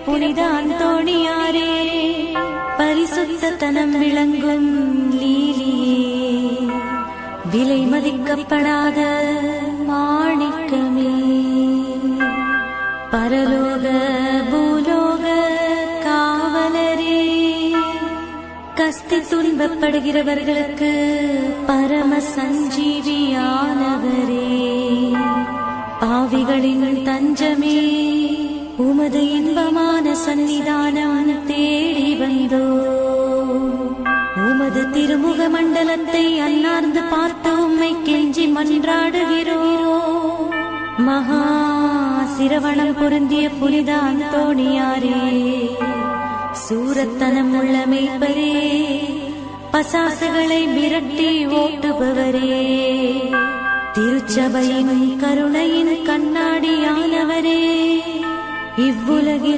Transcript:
புனித அந்தோணியாரே, பரிசுத்தத்தனம் விளங்கும் லீலியே, விலை மதிக்கப்படாத மாணிக்கமே, பரலோக பூலோக காவலரே, கஸ்தி துன்பப்படுகிறவர்களுக்கு பரம சஞ்சீவியானவரே, பாவிகளின் தஞ்சமே, உமது இன்பமான சன்னிதானம் தேடி வந்தோ, உமது திருமுக மண்டலத்தை அன்னார்ந்து பார்த்து உம்மை கெஞ்சி மன்றாடுகிறோ. மகா சிரவணம் பொருந்திய புனித அந்தோணியாரே, சூரத்தனம் உள்ள மேய்ப்பரே, பசாசுகளை விரட்டி ஓட்டுபவரே, திருச்சபையின் கருணையின் கண்ணாடியானவரே, இவ்வுலகில்